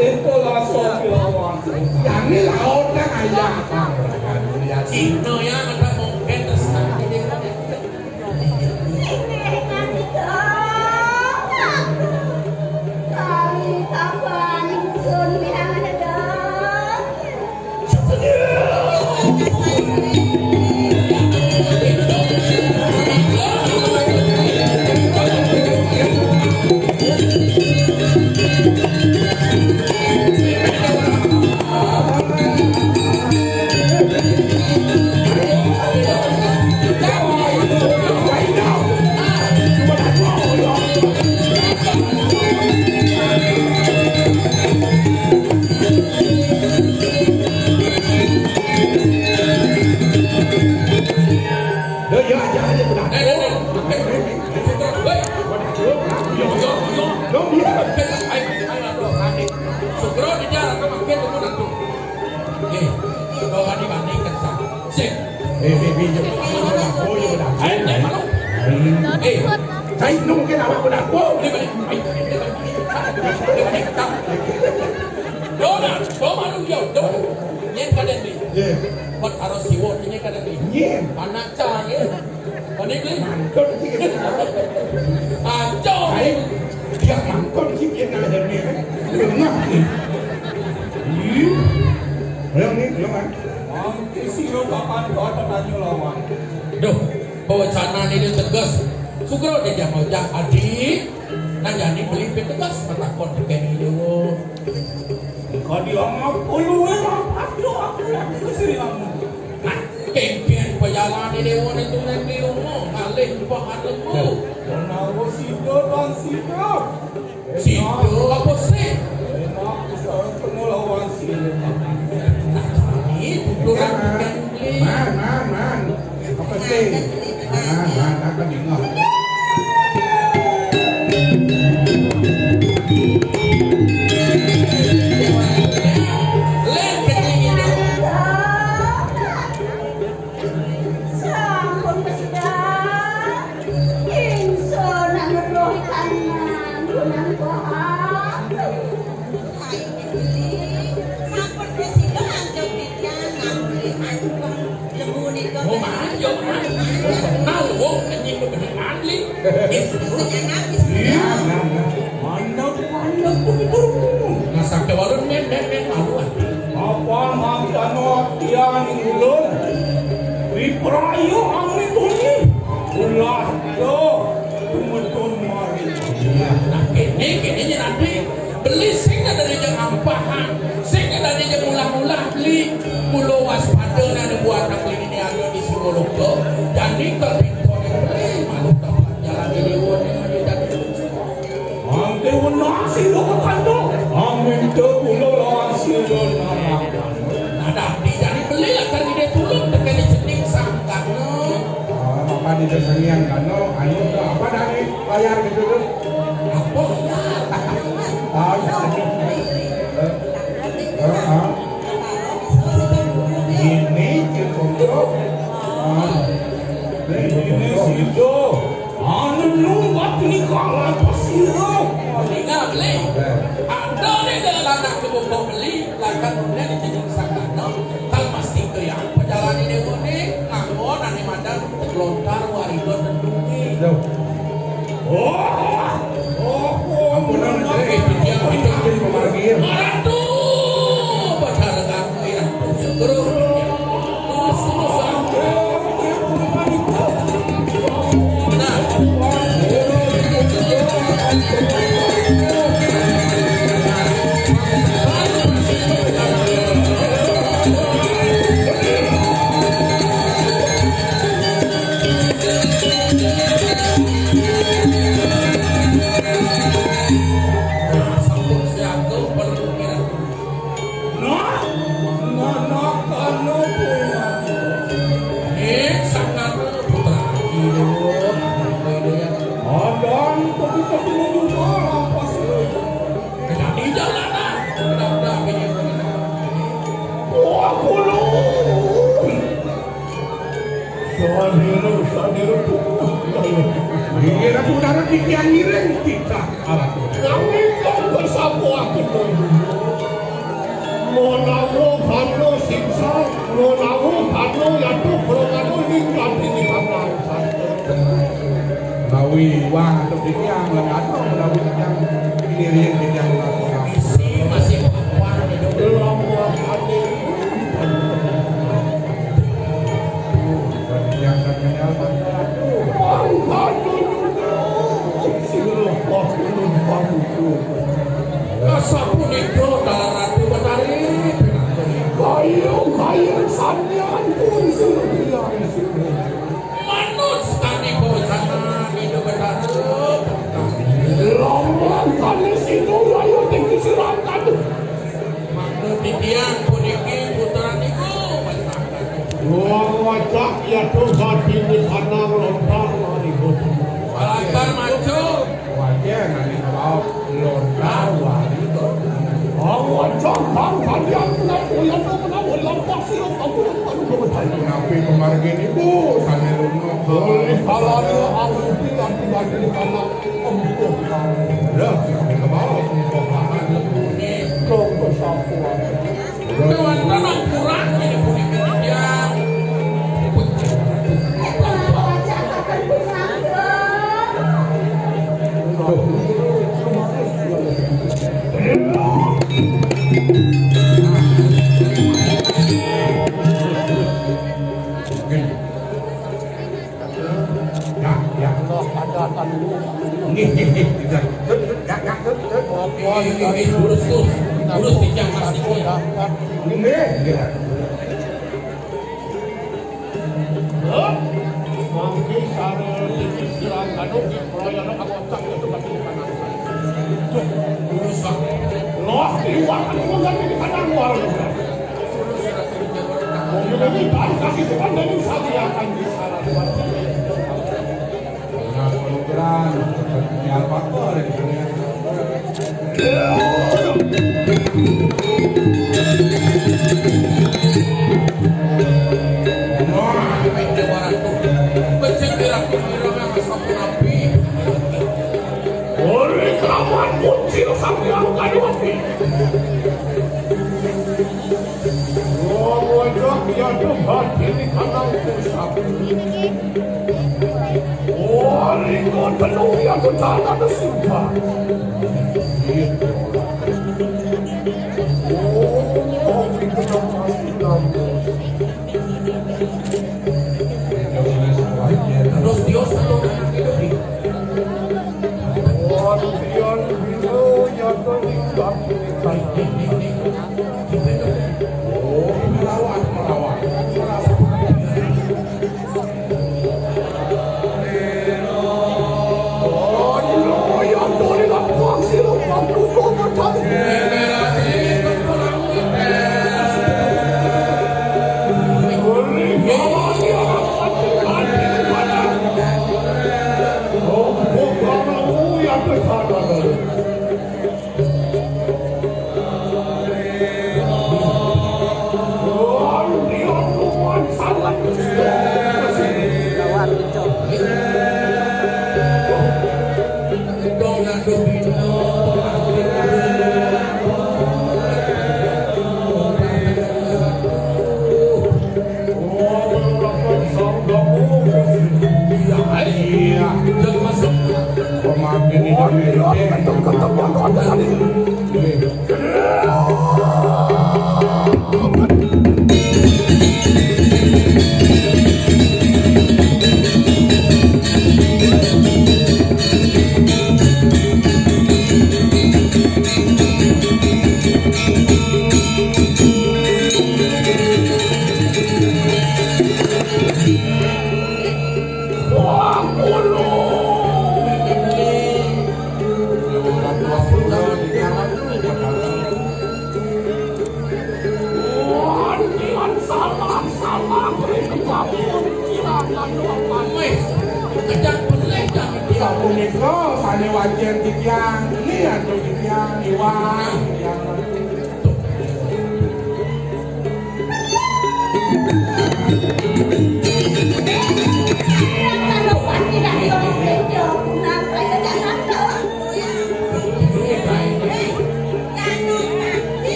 itu langsung lawan. Yang ini laut kan aja. Cino ya ada mungkin terus nanti dia Saya mungkin apa pun aku. Donat, malu jauh, donat. Nyen kada ni. Buat harus siwot ini kada ni. Nyen. Anak cang ya. Panik ni. Mantap sih. Ancol. Dia mantap sih dia ada ni. Dengar ni. Yang ni, yang mana? Isi rokakan kota tanya lawan. Duh, bawacana ni dia tegas. Sugro dia mau jak adik. Nah jadi beli tegas matakon begini dulu. Kau bilang apa lu aduh aku kesini kamu. Nah, kempian pejalan ini dewan itu nanti umum kali bahan lembu. Kenapa sido dan sido? Sido apa sih? Enak bisa pengelawan sido. Nah, ini tuturan bukan beli. Man. Apa sih? Man, akan dengar. Sampai warung men maluan. Apa mantan tiang ulun? Riprayo ang ituni. Ulah yo tumutun mari. Nah ini nanti beli sing dari yang ampahan, sing dari yang mula-mula beli pulau waspada dan buat nak beli ini ada di Singoloko. Jadi kalau itu yang beli malu tak jalan di dewan yang ada jadi. Angke nasi lo kando. Amin tu pulau nasi lo nama. Nah jadi beli akan di tulung dengan jenis sangkan. Apa di desanian kano? Anu apa dari bayar gitu tu? Apa ini cukup. Ini situ. Anu lumbat ni kalah pasiro. Tinggal beli. Ada ni dalam anak cukup beli, lakukan dunia di jenis sangkan. Hal pasti tu yang perjalanan ini unik. Namun nanti mandang lontar wariga tenung. Ampunan saya dia jadi pemargir. Aduh, padahal kamu yang terus Kira saudara dikian miring kita. Kami kau bersama aku.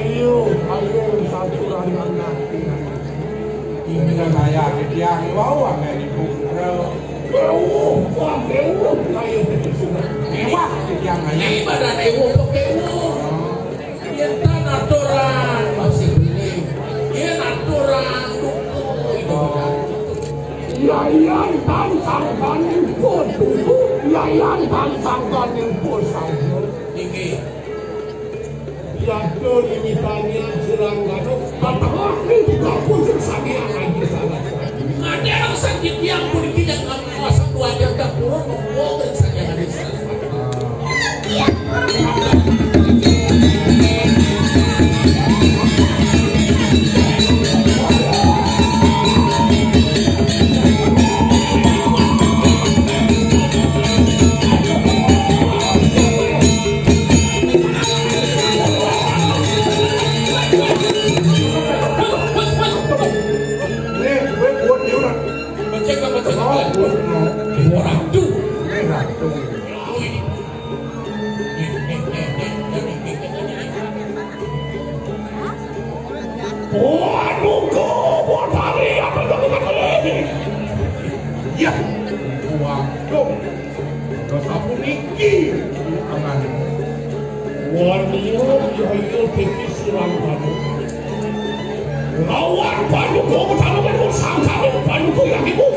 Ayo satu rangan nanti. Ini kan saya ketiang wau angin ibu. Kewu, kayu betul. Mewah ketiang aja. Ini badan ewu kewu. Dia tanah aturan masih beli. Dia aturan duku itu benar. Yayan tansangkan impun tuku. Yayan tansangkan impun saja. Tinggi. Yaitu limitannya serangga. Katakan itu pun sakit lagi salah. Ada yang sakit yang politik yang kamu masa 2 jam dah turun ngomong saja nggak bisa. Ya, waduh, dosa puniki, aman. Wanio yayo teki surang panu. Lawan panu ko bersama dengan sangkar panu ko yang ibu.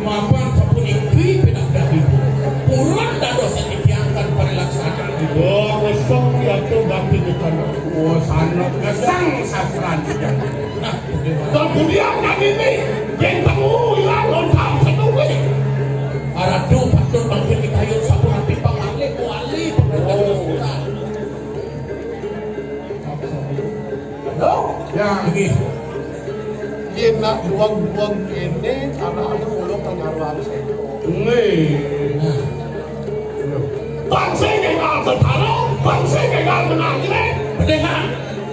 Mapan sapuniki pindah ibu. Puran dan dosa dikiangkan perilaksana. Wah, besok ya tu bagi bukan. Wah, sangat kesang sasaran dia. Nah, kemudian kami ini yang tahu yang lontar tenung. aradu patut bangkit di kayu sapu napi pangalih kuali pemerintah Ya, begitu. dia nak buang-buang ini anak-anak ulung pengaruhan saya. Bangsa kenal setara, bangsa kenal menangnya. Pendekan,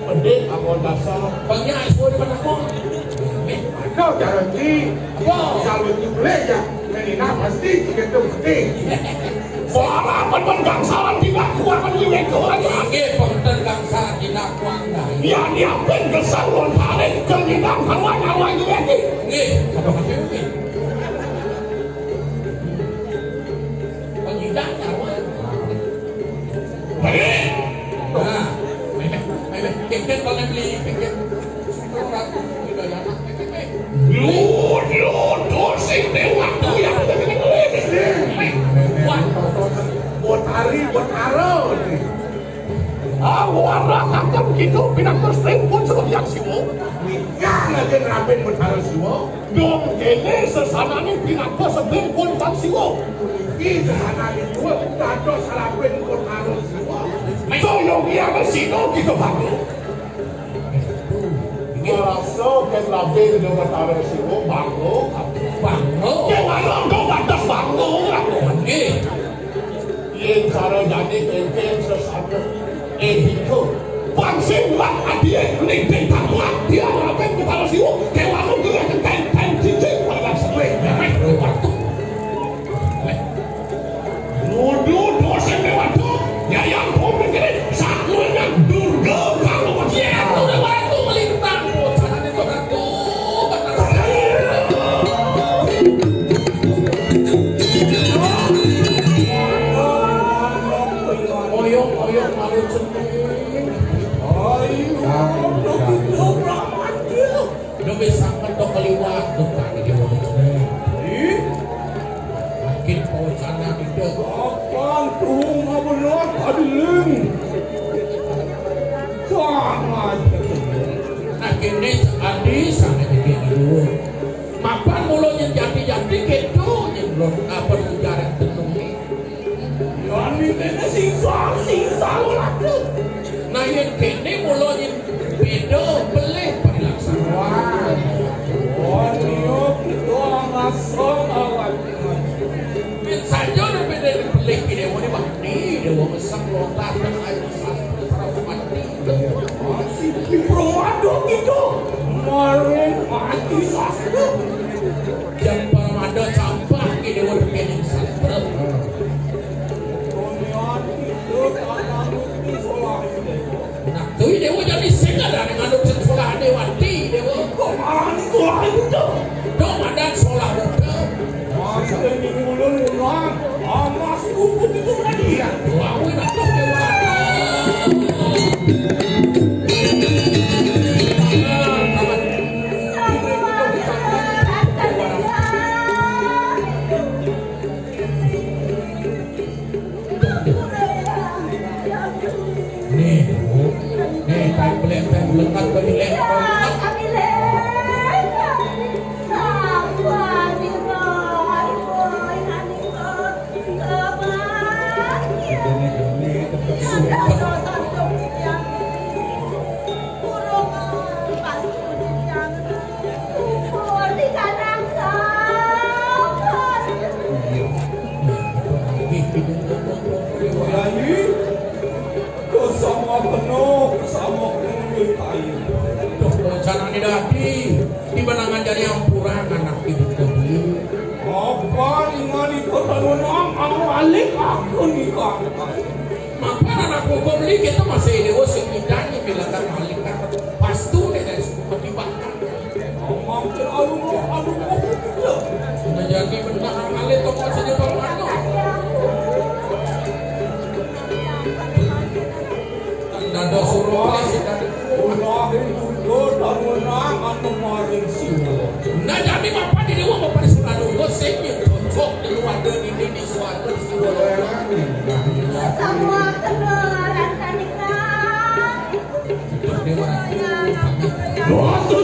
Pendek awal dasar. bangnya semua di mana kau? Kau jangan kalau boleh ya, ini pasti kita tu penting. Soalan penbangsawan tidak kuat menilai kau aja. Ini pendekan saat tidak kuat. Yang diambil kesan lontaran kelihatan kawan-kawan juga ni. Ini apa kata ini? Pengidak kawan. Baik. Nah, kek kalau beli kek. Dosen waktu yang buat hari buat aro ni. Warna akan begitu pinang berstring pun sebab yang siwo. Jangan aja nerapin buat aro siwo. Dong kene sesana ni pinang berstring pun tak siwo. Ini sesana ni dua tato serapin buat aro siwo. Tolong dia bersino kita bantu. Merasa kan labing dengan taruh siwo banglo, jangan dong batas banglo lah. Yang cara jadi kengkeng sesama, itu pangsing lah dia ni bintang lah dia labing dengan taruh siwo, kewamu juga kenteng cincin pada sebelum waktu. Nuduh dosen waktu, ya yang kau begini satunya durga kalau dia tu waktu melintang. Bisa mentok keliwat bukan dia mau makin pausana itu akan turun benar adilin sangat makin ini adi sangat begitu mapan mulanya jati-jati gitu yang belum apa ujaran tenung ini yang ini sisa lagi nah yang kini mulanya beda boleh perilaksana saja udah beda beli dia mau mati dia mau besar lontar dan air besar para mati si promado gitu marin mati sastra yang promado sampah dia mau bikin sastra nah tuh dia Dewati dewa. Kok malah ini solah itu? Dong ada solah muda. Masa ini ulun ulang. Amas kumpul itu lagi ya. Wawin aku Dewati. Lekat beli di benangan dari ampuran anak ibu kebeli apa ningali Calonarang anu alik aku nikah maka anakku kebeli kita masih dewa sekidangnya bilangan alik pastu deh dari suku ketibakan mampir alu sudah jadi benangan alik toko saja pemano tanda suruh sudah nah jadi bapak di dewa bapak disuruh dulu sehingga cocok di luar dan ini suatu semua kedengaran kanika terus dewa waktu